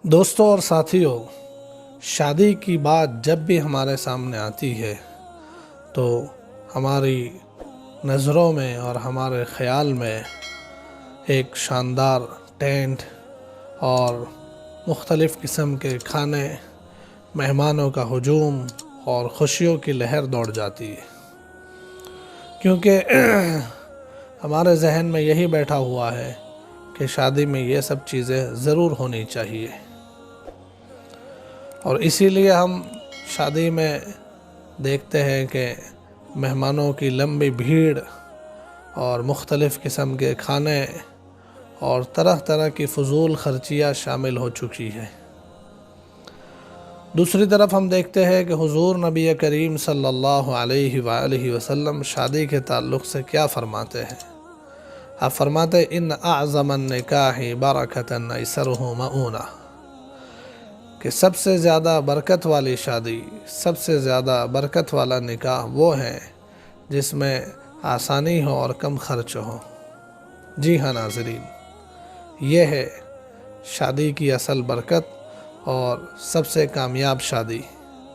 دوستوں اور ساتھیوں، شادی کی بات جب بھی ہمارے سامنے آتی ہے تو ہماری نظروں میں اور ہمارے خیال میں ایک شاندار ٹینٹ اور مختلف قسم کے کھانے، مہمانوں کا ہجوم اور خوشیوں کی لہر دوڑ جاتی ہے، کیونکہ ہمارے ذہن میں یہی بیٹھا ہوا ہے کہ شادی میں یہ سب چیزیں ضرور ہونی چاہیے، اور اسی لیے ہم شادی میں دیکھتے ہیں کہ مہمانوں کی لمبی بھیڑ اور مختلف قسم کے کھانے اور طرح طرح کی فضول خرچیاں شامل ہو چکی ہے۔ دوسری طرف ہم دیکھتے ہیں کہ حضور نبی کریم صلی اللہ علیہ وآلہ وسلم شادی کے تعلق سے کیا فرماتے ہیں۔ آپ فرماتے ہیں ان اعظم النکاح برکۃ ایسرہ مؤونہ، کہ سب سے زیادہ برکت والی شادی، سب سے زیادہ برکت والا نکاح وہ ہے جس میں آسانی ہو اور کم خرچ ہو۔ جی ہاں ناظرین، یہ ہے شادی کی اصل برکت اور سب سے کامیاب شادی،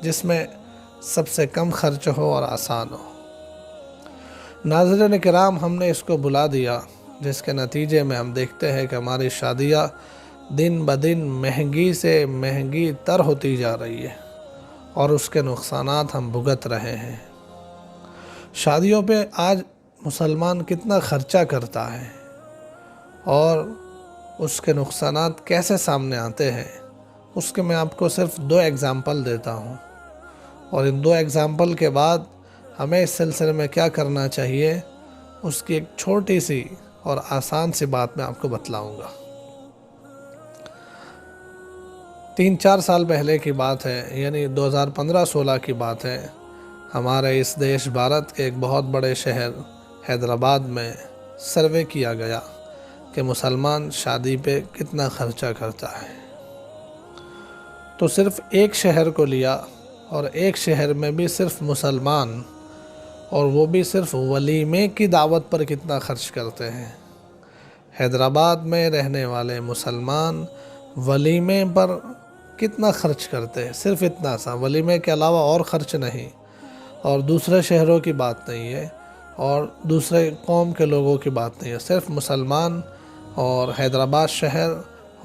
جس میں سب سے کم خرچ ہو اور آسان ہو۔ ناظرین کرام، ہم نے اس کو بھلا دیا، جس کے نتیجے میں ہم دیکھتے ہیں کہ ہماری شادیاں دن بدن مہنگی سے مہنگی تر ہوتی جا رہی ہے اور اس کے نقصانات ہم بھگت رہے ہیں۔ شادیوں پہ آج مسلمان کتنا خرچہ کرتا ہے اور اس کے نقصانات کیسے سامنے آتے ہیں، اس کے میں آپ کو صرف 2 ایگزامپل دیتا ہوں، اور ان 2 ایگزامپل کے بعد ہمیں اس سلسلے میں کیا کرنا چاہیے، اس کی ایک چھوٹی سی اور آسان سی بات میں آپ کو بتلاؤں گا۔ 3-4 سال پہلے کی بات ہے، یعنی 2015-16 کی بات ہے، ہمارے اس دیش بھارت کے ایک بہت بڑے شہر حیدرآباد میں سروے کیا گیا کہ مسلمان شادی پہ کتنا خرچہ کرتا ہے۔ تو صرف ایک شہر کو لیا، اور ایک شہر میں بھی صرف مسلمان، اور وہ بھی صرف ولیمے کی دعوت پر کتنا خرچ کرتے ہیں۔ حیدرآباد میں رہنے والے مسلمان ولیمے پر کتنا خرچ کرتے ہیں، صرف اتنا سا، ولیمے کے علاوہ اور خرچ نہیں، اور دوسرے شہروں کی بات نہیں ہے اور دوسرے قوم کے لوگوں کی بات نہیں ہے، صرف مسلمان اور حیدرآباد شہر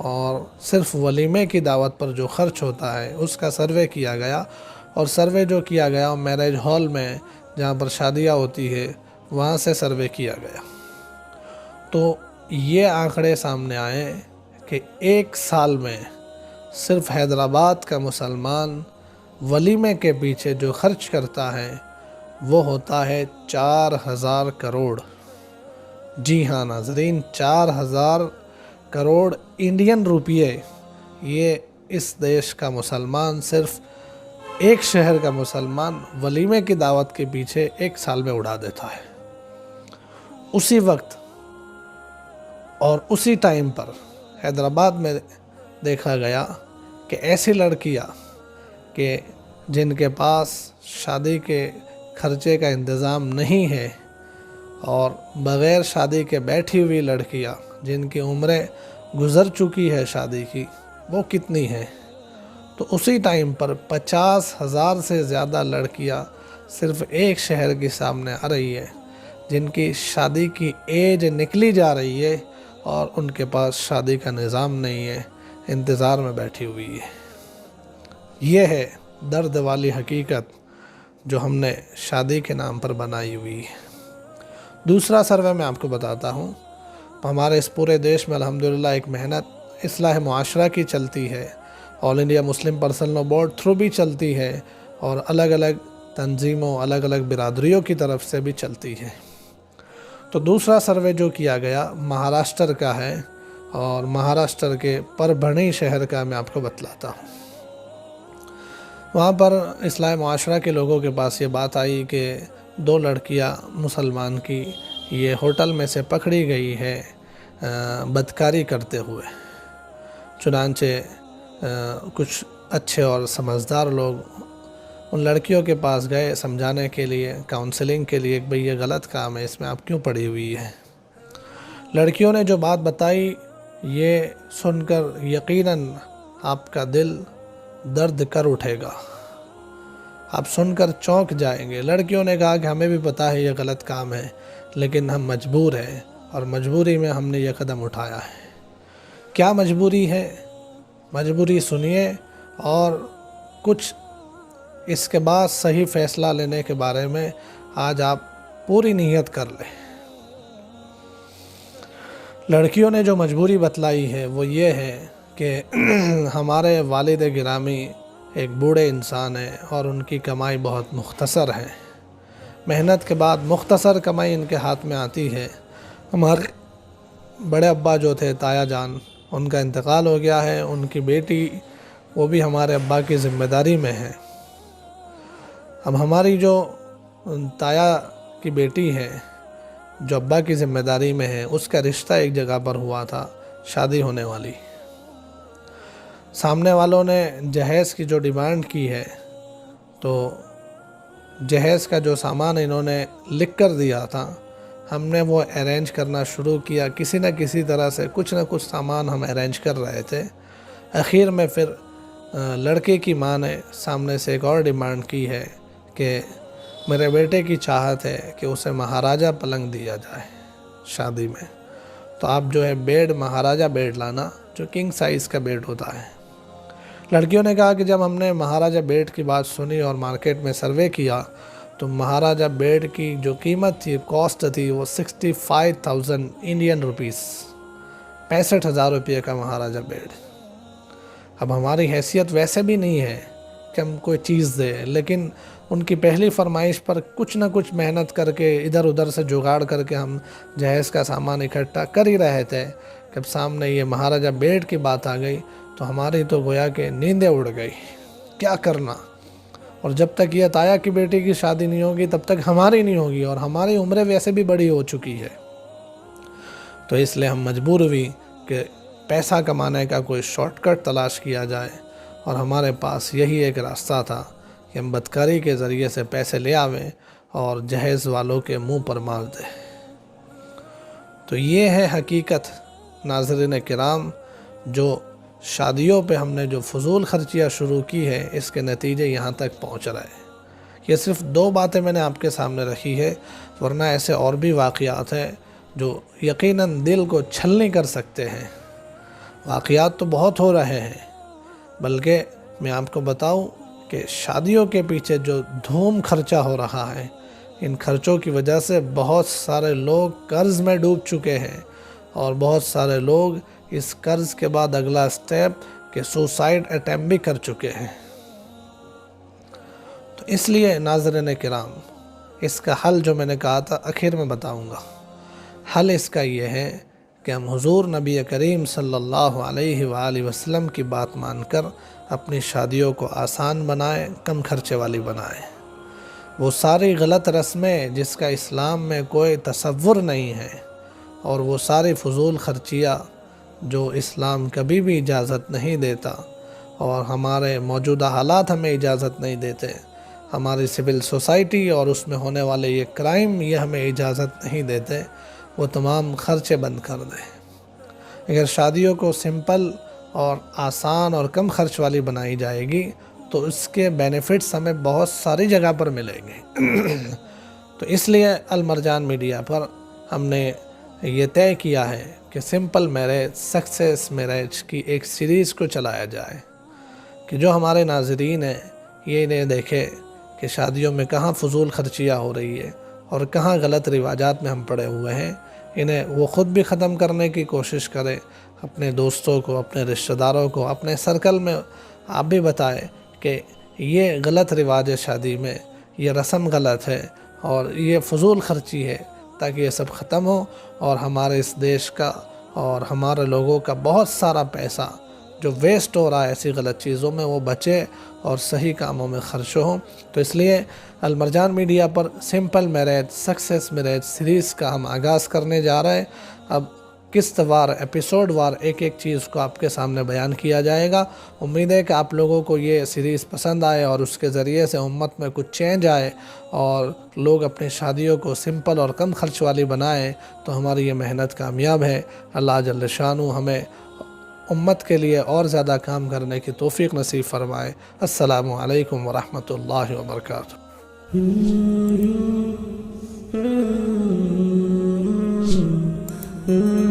اور صرف ولیمے کی دعوت پر جو خرچ ہوتا ہے اس کا سروے کیا گیا، اور سروے جو کیا گیا میرج ہال میں جہاں پر شادیاں ہوتی ہے وہاں سے سروے کیا گیا۔ تو یہ آنکڑے سامنے آئے کہ ایک سال میں صرف حیدرآباد کا مسلمان ولیمے کے پیچھے جو خرچ کرتا ہے وہ ہوتا ہے 4000 کروڑ۔ جی ہاں ناظرین، 4000 کروڑ انڈین روپیے، یہ اس دیش کا مسلمان، صرف ایک شہر کا مسلمان ولیمے کی دعوت کے پیچھے ایک سال میں اڑا دیتا ہے۔ اسی وقت اور اسی ٹائم پر حیدرآباد میں دیکھا گیا کہ ایسی لڑکیاں کہ جن کے پاس شادی کے خرچے کا انتظام نہیں ہے، اور بغیر شادی کے بیٹھی ہوئی لڑکیاں جن کی عمریں گزر چکی ہے شادی کی، وہ کتنی ہیں۔ تو اسی ٹائم پر 50,000 سے زیادہ لڑکیاں صرف ایک شہر کے سامنے آ رہی ہے جن کی شادی کی ایج نکلی جا رہی ہے اور ان کے پاس شادی کا نظام نہیں ہے، انتظار میں بیٹھی ہوئی ہے۔ یہ ہے درد والی حقیقت جو ہم نے شادی کے نام پر بنائی ہوئی ہے۔ دوسرا سروے میں آپ کو بتاتا ہوں، ہمارے اس پورے دیش میں الحمدللہ ایک محنت اصلاح معاشرہ کی چلتی ہے، All India Muslim Personal Law Board through بھی چلتی ہے، اور الگ الگ تنظیموں، الگ الگ برادریوں کی طرف سے بھی چلتی ہے۔ تو دوسرا سروے جو کیا گیا مہاراشٹر کا ہے، اور مہاراشٹر کے پربھنی شہر کا میں آپ کو بتلاتا ہوں۔ وہاں پر اصلاح معاشرہ کے لوگوں کے پاس یہ بات آئی کہ 2 لڑکیاں مسلمان کی یہ ہوٹل میں سے پکڑی گئی ہے بدکاری کرتے ہوئے۔ چنانچہ کچھ اچھے اور سمجھدار لوگ ان لڑکیوں کے پاس گئے سمجھانے کے لیے، کاؤنسلنگ کے لیے کہ بھئی یہ غلط کام ہے، اس میں آپ کیوں پڑی ہوئی ہے۔ لڑکیوں نے جو بات بتائی یہ سن کر یقیناً آپ کا دل درد کر اٹھے گا، آپ سن کر چونک جائیں گے۔ لڑکیوں نے کہا کہ ہمیں بھی پتہ ہے یہ غلط کام ہے، لیکن ہم مجبور ہیں اور مجبوری میں ہم نے یہ قدم اٹھایا ہے۔ کیا مجبوری ہے؟ مجبوری سنیے اور کچھ اس کے بعد صحیح فیصلہ لینے کے بارے میں آج آپ پوری نیت کر لیں۔ لڑکیوں نے جو مجبوری بتلائی ہے وہ یہ ہے کہ ہمارے والد گرامی ایک بوڑھے انسان ہیں اور ان کی کمائی بہت مختصر ہے، محنت کے بعد مختصر کمائی ان کے ہاتھ میں آتی ہے۔ ہمارے بڑے ابا جو تھے تایا جان، ان کا انتقال ہو گیا ہے، ان کی بیٹی وہ بھی ہمارے ابا کی ذمہ داری میں ہے۔ اب ہماری جو تایا کی بیٹی ہے جو ابا کی ذمہ داری میں ہے، اس کا رشتہ ایک جگہ پر ہوا تھا، شادی ہونے والی۔ سامنے والوں نے جہیز کی جو ڈیمانڈ کی ہے، تو جہیز کا جو سامان انہوں نے لکھ کر دیا تھا، ہم نے وہ ارینج کرنا شروع کیا، کسی نہ کسی طرح سے کچھ نہ کچھ سامان ہم ارینج کر رہے تھے۔ اخیر میں پھر لڑکے کی ماں نے سامنے سے ایک اور ڈیمانڈ کی ہے کہ میرے بیٹے کی چاہت ہے کہ اسے مہاراجہ پلنگ دیا جائے شادی میں، تو آپ جو ہے بیڈ مہاراجہ بیڈ لانا، جو کنگ سائز کا بیڈ ہوتا ہے۔ لڑکیوں نے کہا کہ جب ہم نے مہاراجہ بیڈ کی بات سنی اور مارکیٹ میں سروے کیا، تو مہاراجہ بیڈ کی جو قیمت تھی، کاسٹ تھی، وہ 65,000 انڈین روپیز، 65,000 روپے کا مہاراجہ بیڈ۔ اب ہماری حیثیت ویسے بھی نہیں ہے کہ ہم کوئی چیز دے، لیکن ان کی پہلی فرمائش پر کچھ نہ کچھ محنت کر کے ادھر ادھر سے جگاڑ کر کے ہم جہیز کا سامان اکٹھا کر ہی رہے تھے، جب سامنے یہ مہاراجہ بیڈ کی بات آ گئی تو ہماری تو گویا کہ نیندیں اڑ گئی، کیا کرنا۔ اور جب تک یہ تایا کی بیٹی کی شادی نہیں ہوگی تب تک ہماری نہیں ہوگی، اور ہماری عمریں ویسے بھی بڑی ہو چکی ہے۔ تو اس لیے ہم مجبور ہوئی کہ پیسہ کمانے کا کوئی شارٹ کٹ تلاش کیا جائے، اور ہمارے پاس یہی ایک راستہ تھا کہ ہم بدکاری کے ذریعے سے پیسے لے آویں اور جہیز والوں کے منہ پر مار دیں۔ تو یہ ہے حقیقت ناظرین کرام، جو شادیوں پہ ہم نے جو فضول خرچیاں شروع کی ہے، اس کے نتیجے یہاں تک پہنچ رہے ہیں۔ یہ صرف 2 باتیں میں نے آپ کے سامنے رکھی ہے، ورنہ ایسے اور بھی واقعات ہیں جو یقیناً دل کو چھلنی کر سکتے ہیں۔ واقعات تو بہت ہو رہے ہیں، بلکہ میں آپ کو بتاؤں کہ شادیوں کے پیچھے جو دھوم خرچہ ہو رہا ہے، ان خرچوں کی وجہ سے بہت سارے لوگ قرض میں ڈوب چکے ہیں، اور بہت سارے لوگ اس قرض کے بعد اگلا سٹیپ کہ سوسائڈ اٹیمپٹ بھی کر چکے ہیں۔ تو اس لیے ناظرین کرام، اس کا حل جو میں نے کہا تھا آخر میں بتاؤں گا۔ حل اس کا یہ ہے کہ ہم حضور نبی کریم صلی اللہ علیہ وآلہ وسلم کی بات مان کر اپنی شادیوں کو آسان بنائیں، کم خرچے والی بنائیں۔ وہ ساری غلط رسمیں جس کا اسلام میں کوئی تصور نہیں ہے، اور وہ ساری فضول خرچیاں جو اسلام کبھی بھی اجازت نہیں دیتا، اور ہمارے موجودہ حالات ہمیں اجازت نہیں دیتے، ہماری سول سوسائٹی اور اس میں ہونے والے یہ کرائم یہ ہمیں اجازت نہیں دیتے، وہ تمام خرچے بند کر دیں۔ اگر شادیوں کو سمپل اور آسان اور کم خرچ والی بنائی جائے گی تو اس کے بینیفٹس ہمیں بہت ساری جگہ پر ملیں گے۔ تو اس لیے المرجان میڈیا پر ہم نے یہ طے کیا ہے کہ سمپل میرج سکسیس میرج کی ایک سیریز کو چلایا جائے، کہ جو ہمارے ناظرین ہیں یہ انہیں دیکھے کہ شادیوں میں کہاں فضول خرچیاں ہو رہی ہے اور کہاں غلط رواجات میں ہم پڑے ہوئے ہیں، انہیں وہ خود بھی ختم کرنے کی کوشش کرے، اپنے دوستوں کو، اپنے رشتہ داروں کو، اپنے سرکل میں آپ بھی بتائیں کہ یہ غلط رواج ہے، شادی میں یہ رسم غلط ہے اور یہ فضول خرچی ہے، تاکہ یہ سب ختم ہو اور ہمارے اس دیش کا اور ہمارے لوگوں کا بہت سارا پیسہ جو ویسٹ ہو رہا ہے ایسی غلط چیزوں میں، وہ بچے اور صحیح کاموں میں خرچ ہوں۔ تو اس لیے المرجان میڈیا پر simple marriage success marriage series کا ہم آغاز کرنے جا رہے ہیں۔ اب قسط وار ایپیسوڈ وار ایک ایک چیز کو آپ کے سامنے بیان کیا جائے گا۔ امید ہے کہ آپ لوگوں کو یہ سیریز پسند آئے اور اس کے ذریعے سے امت میں کچھ چینج آئے اور لوگ اپنی شادیوں کو سمپل اور کم خرچ والی بنائیں، تو ہماری یہ محنت کامیاب ہے۔ اللہ جل شانہ ہمیں امت کے لیے اور زیادہ کام کرنے کی توفیق نصیب فرمائے۔ السلام علیکم ورحمۃ اللہ وبرکاتہ۔ Mm-hmm.